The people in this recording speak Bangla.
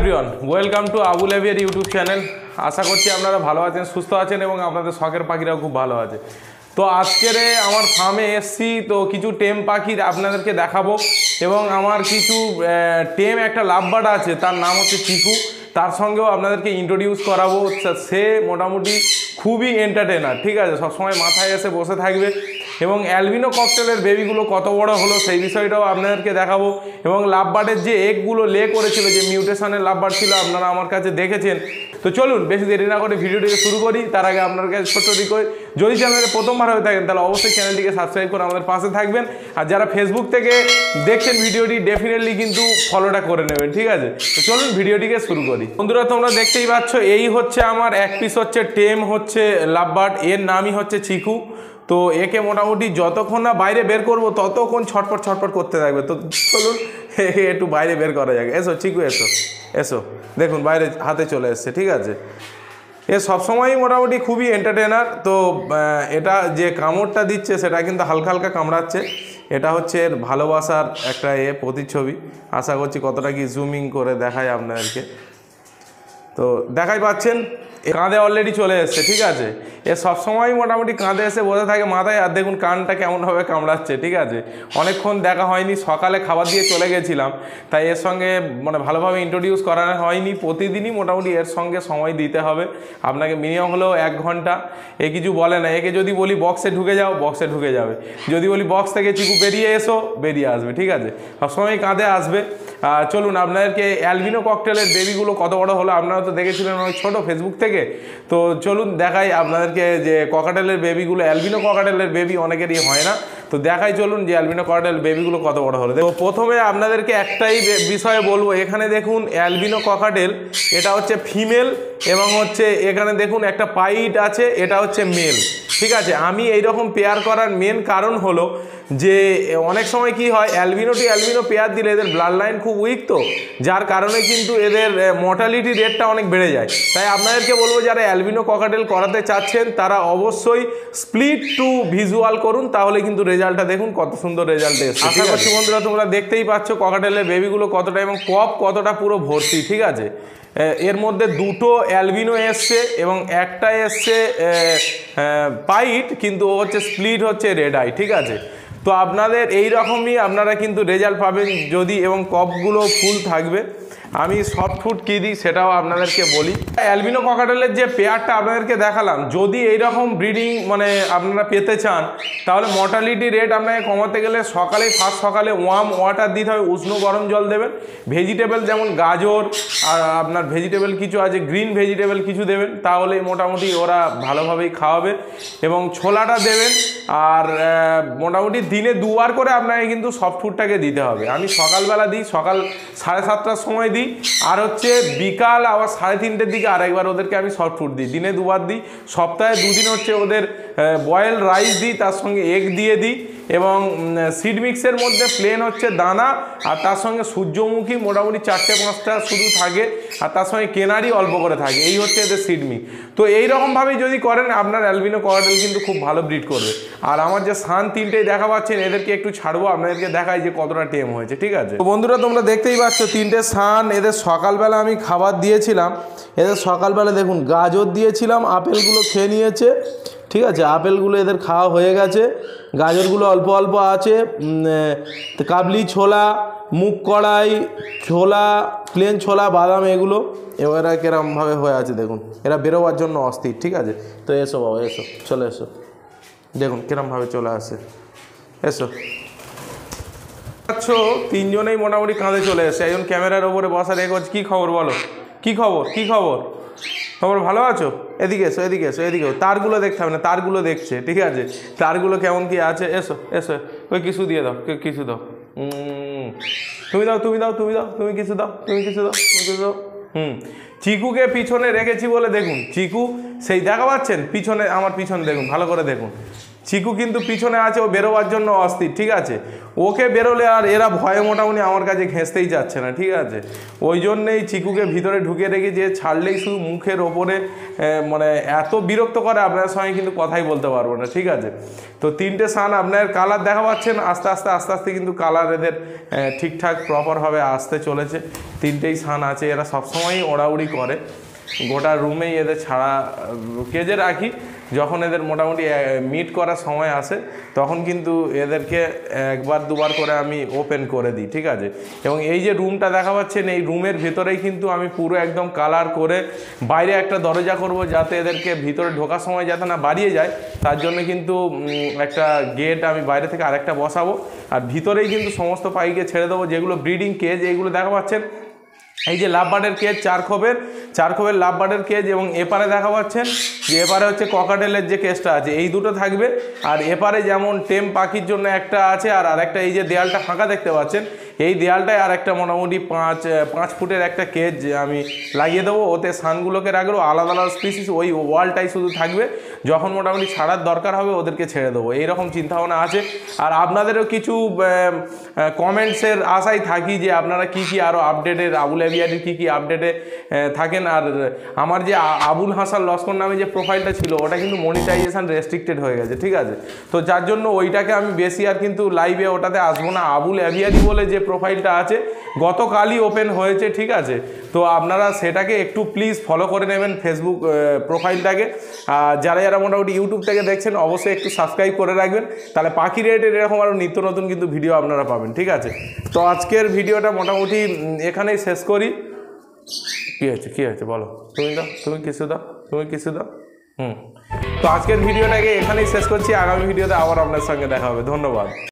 এভরিওয়ান, ওয়েলকাম টু আবুল এভিয়ার ইউটিউব চ্যানেল। আশা করছি আপনারা ভালো আছেন, সুস্থ আছেন এবং আপনাদের শখের পাখিরাও খুব ভালো আছে। তো আজকের আমার ফার্মে এসছি, তো কিছু টেম পাখি আপনাদেরকে দেখাবো এবং আমার কিছু টেম একটা লাভবার্ড আছে, তার নাম হচ্ছে চিকু। তার সঙ্গেও আপনাদেরকে ইন্ট্রোডিউস করাবো। সে মোটামুটি খুবই এন্টারটেনার, ঠিক আছে, সবসময় মাথায় এসে বসে থাকবে এবং অ্যালবিনো ককটেলের বেবিগুলো কত বড় হলো সেই বিষয়টাও আপনাদেরকে দেখাবো। এবং লাভবার্ডের যে এগগুলো লে করেছিল, যে মিউটেশনের লাভবার্ড ছিল, আপনারা আমার কাছে দেখেছেন। তো চলুন বেশি দেরি না করে ভিডিওটিকে শুরু করি। তার আগে আপনার কাছে ছোট্ট রিকোয়েস্ট, যদি চ্যানেলে প্রথমবার হয়ে থাকেন তাহলে অবশ্যই চ্যানেলটিকে সাবস্ক্রাইব করে আমাদের পাশে থাকবেন। আর যারা ফেসবুক থেকে দেখছেন ভিডিওটি, ডেফিনেটলি কিন্তু ফলোটা করে নেবেন, ঠিক আছে। তো চলুন ভিডিওটিকে শুরু করি। বন্ধুরা, তোমরা দেখতেই পাচ্ছ, এই হচ্ছে আমার এক পিস হচ্ছে টেম হচ্ছে লাভবার্ড, এর নামই হচ্ছে চিকু। তো একে মোটামুটি যতক্ষণ না বাইরে বের করব ততক্ষণ ছটপট ছটপট করতে থাকবে। তো চলুন একটু বাইরে বের করা যাক। এসো চিকু, এসো এসো। দেখুন বাইরে হাতে চলে এসছে, ঠিক আছে। এ সবসময়ই মোটামুটি খুবই এন্টারটেনার। তো এটা যে কামড়টা দিচ্ছে সেটা কিন্তু হালকা হালকা কামড়াচ্ছে। এটা হচ্ছে এর ভালোবাসার একটা প্রতিচ্ছবি। আশা করছি কতটা কি জুমিং করে দেখায় আপনাদেরকে। তো দেখাই পাচ্ছেন, কাঁধে অলরেডি চলে এসছে, ঠিক আছে। এ সবসময় মোটামুটি কাঁধে এসে বসে থাকে মাথায়। আর দেখুন কানটা কেমনভাবে কামড়াচ্ছে, ঠিক আছে। অনেকক্ষণ দেখা হয়নি, সকালে খাবার দিয়ে চলে গেছিলাম, তাই এর সঙ্গে মানে ভালোভাবে ইন্ট্রোডিউস করানো হয়নি। প্রতিদিনই মোটামুটি এর সঙ্গে সময় দিতে হবে আপনাকে, মিনিমাম হলেও 1 ঘন্টা। এ কিছু বলে না, একে যদি বলি বক্সে ঢুকে যাও, বক্সে ঢুকে যাবে। যদি বলি বক্স থেকে চিকু বেরিয়ে এসো, বেরিয়ে আসবে, ঠিক আছে। সবসময় কাঁধে আসবে। চলুন আপনাদেরকে অ্যালবিনো ককটেলের বেবিগুলো কত বড় হলো আপনারা তো দেখেছিলেন অনেক ছোটো ফেসবুক থেকে। তো চলুন দেখাই আপনাদেরকে যে ককাটেলের বেবিগুলো, অ্যালবিনো ককাটেলের বেবি অনেকেরই হয় না, তো দেখাই চলুন যে অ্যালবিনো ককাটেল বেবিগুলো কত বড় হলো। তো প্রথমে আপনাদেরকে একটাই বিষয়ে বলবো, এখানে দেখুন অ্যালবিনো ককাটেল, এটা হচ্ছে ফিমেল এবং হচ্ছে এখানে দেখুন একটা পাইট আছে, এটা হচ্ছে মেল, ঠিক আছে। আমি এইরকম পেয়ার করার মেন কারণ হলো যে অনেক সময় কি হয়, অ্যালবিনো টু অ্যালবিনো পেয়ার দিলে এদের ব্লাড লাইন খুব উইক, তো যার কারণে কিন্তু এদের মর্টালিটি রেটটা অনেক বেড়ে যায়। তাই আপনাদেরকে বলবো যারা অ্যালবিনো ককাটেল করাতে চাচ্ছেন তারা অবশ্যই স্প্লিট টু ভিজুয়াল করুন, তাহলে কিন্তু রেজাল্টটা দেখুন কত সুন্দর রেজাল্ট এসেছে। আশা করছি বন্ধুরা তোমরা দেখতেই পাচ্ছ ককাটেলের বেবিগুলো কতটা এবং কপ কতটা পুরো ভর্তি, ঠিক আছে। এর মধ্যে দুটো অ্যালবিনো এসছে এবং একটা এসছে পাইট, কিন্তু ও হচ্ছে স্প্লিট হচ্ছে রেড আই, ঠিক আছে। তো আপনাদের এই রকমই আপনারা কিন্তু রেজাল্ট পাবেন যদি, এবং কপগুলো ফুল থাকবে। আমি সফট ফুড কী দিই সেটাও আপনাদেরকে বলি। অ্যালবিনো ককাটেলের যে পেয়ারটা আপনাদেরকে দেখালাম, যদি এইরকম ব্রিডিং মানে আপনারা পেতে চান, তাহলে মর্টালিটি রেট আপনাকে কমাতে গেলে ফার্স্ট সকালে ওয়ার্ম ওয়াটার দিতে হবে, উষ্ণ গরম জল দেবেন। ভেজিটেবল যেমন গাজর আর আপনার ভেজিটেবল কিছু আছে, গ্রিন ভেজিটেবল কিছু দেবেন, তাহলে মোটামুটি ওরা ভালোভাবেই খাওয়াবে। এবং ছোলাটা দেবেন। আর মোটামুটি দিনে 2 বার করে আপনাকে কিন্তু সফট ফুডটাকে দিতে হবে। আমি সকালবেলা দিই, সকাল 7:30টার সময় দিই, আর হচ্ছে বিকাল আবার 3:30টের দিকে আরেকবার ওদেরকে আমি সফট ফুড দিই। দিনে 2 বার দিই। সপ্তাহে 2 দিন হচ্ছে ওদের বয়েল রাইস দিই, তার সঙ্গে এগ দিয়ে দিই। এবং সিড মিক্সের মধ্যে প্লেন হচ্ছে দানা, আর তার সঙ্গে সূর্যমুখী মোটামুটি 4-5টা শুধু থাকে, আর তার সঙ্গে কেনারি অল্প করে থাকে। এই হচ্ছে এদের সিড মিক্স। তো এইরকমভাবেই যদি করেন আপনার অ্যালবিনো ককাটেল কিন্তু খুব ভালো ব্রিড করবে। আর আমার যে সান 3টেই দেখা পাচ্ছেন, এদেরকে একটু ছাড়বো, আপনাদেরকে দেখাই যে কতটা টেম হয়েছে, ঠিক আছে। তো বন্ধুরা তোমরা দেখতেই পাচ্ছ 3টে সান, এদের সকালবেলা আমি খাবার দিয়েছিলাম। এদের সকালবেলা দেখুন গাজর দিয়েছিলাম, আপেলগুলো খেয়ে নিয়েছে, ঠিক আছে। আপেলগুলো এদের খাওয়া হয়ে গেছে, গাজরগুলো অল্প অল্প আছে। কাবলি ছোলা, মুগ কড়াই ছোলা, প্লেন ছোলা, বাদাম, এগুলো এরা কিরমভাবে হয়ে আছে দেখুন। এরা বেরোবার জন্য অস্থির, ঠিক আছে। তো এসো বাবা, এসো, চলে এসো। দেখুন কিরমভাবে চলে আসে, এসো। আচ্ছা, 3জনেই মোটামুটি কাঁধে চলে এসে, একজন ক্যামেরার ওপরে বসা রেখে করছে, কী খবর বলো, কী খবর, কী খবর, খবর ভালো আছো? এদিকে এসো, এদিকে এসো, এদিকে। তারগুলো দেখতে হবে না, তারগুলো দেখছে, ঠিক আছে। তারগুলো কেমন কি আছে, এসো এসো। ওই কিছু দিয়ে দাও, কিছু দাও। তুমি দাও, তুমি দাও, তুমি দাও, তুমি কিছু দাও, তুমি কিছু দাও, তুমি কিছু দাও। চিকুকে পিছনে রেখেছি বলে দেখুন, চিকু সেই দেখা পাচ্ছেন পিছনে, আমার পিছনে দেখুন, ভালো করে দেখুন। চিকু কিন্তু পিছনে আছে, ও বেরোবার জন্য অস্থির, ঠিক আছে। ওকে বেরোলে আর এরা ভয়ে মোটামুটি আমার কাছে ঘেঁষতেই যাচ্ছে না, ঠিক আছে। ওই জন্যেই চিকুকে ভিতরে ঢুকিয়ে রেখে যে ছাড়লেই শুধু মুখের ওপরে মানে এত বিরক্ত করে আপনার সঙ্গে কিন্তু কথাই বলতে পারবো না, ঠিক আছে। তো 3টে সান আপনার কালার দেখা পাচ্ছেন, আস্তে আস্তে কিন্তু কালার এদের ঠিকঠাক প্রপারভাবে আসতে চলেছে। 3টেই সান আছে, এরা সবসময়ই ওড়াউড়ি করে, গোটা রুমেই এদের ছাড়া কেজে রাখি। যখন এদের মোটামুটি মিট করার সময় আসে তখন কিন্তু এদেরকে একবার দুবার করে আমি ওপেন করে দিই, ঠিক আছে। এবং এই যে রুমটা দেখা পাচ্ছেন, এই রুমের ভেতরেই কিন্তু আমি পুরো একদম কালার করে বাইরে একটা দরজা করব, যাতে এদেরকে ভিতরে ঢোকার সময় যাতে না বাড়িয়ে যায়, তার জন্য কিন্তু একটা গেট আমি বাইরে থেকে আরেকটা বসাবো। আর ভিতরেই কিন্তু সমস্ত পাখিকে ছেড়ে দেবো, যেগুলো ব্রিডিং কেজ এইগুলো দেখা পাচ্ছেন। এই যে লাভবার্ডের কেজ 4 খোপের লাভবার্ডের কেজ, এবং এপারে দেখা পাচ্ছেন যে এপারে হচ্ছে ককাটেলের যে কেজটা আছে, এই দুটো থাকবে। আর এপারে যেমন টেম পাখির জন্য একটা আছে, আর আরেকটা এই যে দেয়ালটা ফাঁকা দেখতে পাচ্ছেন, এই দেয়ালটায় আর একটা মোটামুটি 5 ফুটের একটা কেজ আমি লাগিয়ে দেবো। ওতে সানগুলোকে রাখবো আলাদা আলাদা স্পিসিস, ওই ওয়ালটাই শুধু থাকবে। যখন মোটামুটি ছাড়ার দরকার হবে ওদেরকে ছেড়ে দেবো, এইরকম চিন্তাভাবনা আছে। আর আপনাদেরও কিছু কমেন্টসের আশায় থাকি যে আপনারা কি আরও আপডেটের আবুল এভিয়ারির কি আপডেটে থাকেন। আর আমার যে আবুল হাসান লস্কর নামে যে প্রোফাইলটা ছিল, ওটা কিন্তু মনিটাইজেশন রেস্ট্রিক্টেড হয়ে গেছে, ঠিক আছে। তো যার জন্য ওইটাকে আমি বেশি আর কিন্তু লাইভে ওটাতে আসবো না। আবুল এভিয়ারি বলে যে প্রোফাইলটা আছে, গতকালই ওপেন হয়েছে, ঠিক আছে। তো আপনারা সেটাকে একটু প্লিজ ফলো করে নেবেন, ফেসবুক প্রোফাইলটাকে। যারা মোটামুটি ইউটিউব থেকে দেখছেন অবশ্যই একটু সাবস্ক্রাইব করে রাখবেন, তাহলে পাখি রেটের এরকম আরও নিত্য নতুন কিন্তু ভিডিও আপনারা পাবেন, ঠিক আছে। তো আজকের ভিডিওটা মোটামুটি এখানেই শেষ করি। কী হয়েছে বলো, তুমি কিছু দাও। তো আজকের ভিডিওটাকে এখানেই শেষ করছি, আগামী ভিডিওতে আবার আপনার সঙ্গে দেখা হবে। ধন্যবাদ।